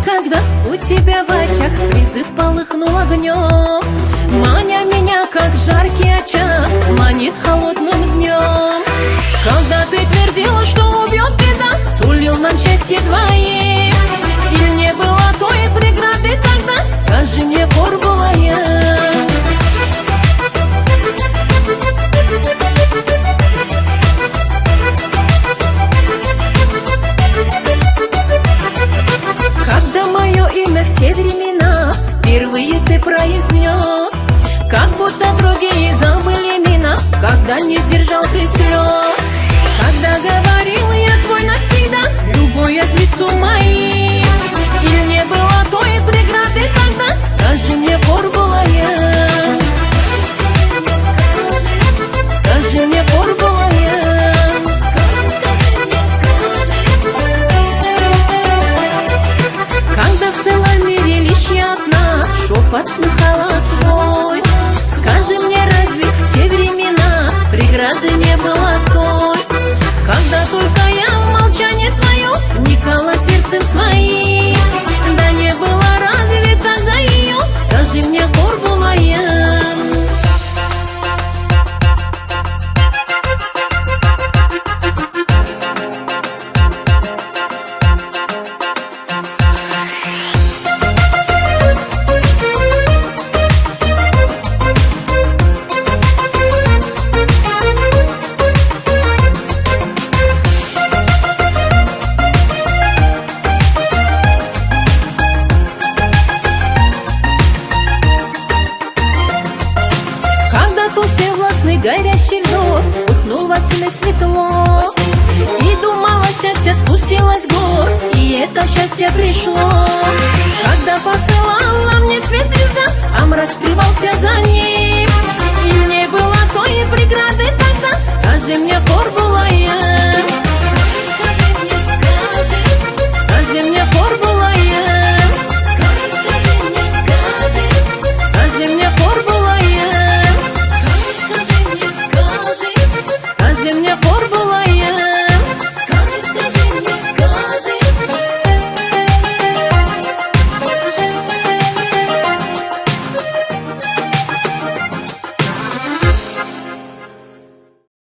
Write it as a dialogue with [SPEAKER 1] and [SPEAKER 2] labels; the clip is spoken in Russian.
[SPEAKER 1] Когда у тебя в очах призыв полыхнул огнем, маня меня, как жаркий очаг, манит холодным днем. Когда ты твердила, что убьет беда, сулил нам счастье двоим, или не было той преграды тогда, скажи мне, порвала я. Когда мое имя в те времена впервые ты произнес, как будто другие забыли меня, когда не сдержал ты слез. Когда говорил я твой навсегда, любуясь лицом моим, или не было той преграды тогда, скажи мне, порвала я. Скажи мне, порвала я. Когда в целом мире лишь я одна шепот слыхала твой, скажи мне, разве в те времена преграды не было той? Когда только я в молчании твое вникала сердцем своим, да не было разве тогда ее, скажи мне, порвала я. Горящий взор вспыхнул во тьме светло, и думала, счастье спустилось с гор, и это счастье пришло. Когда посылала мне цвет звезда, а мрак скрывался за ним, и не было той преграды тогда, скажи мне, порвала я.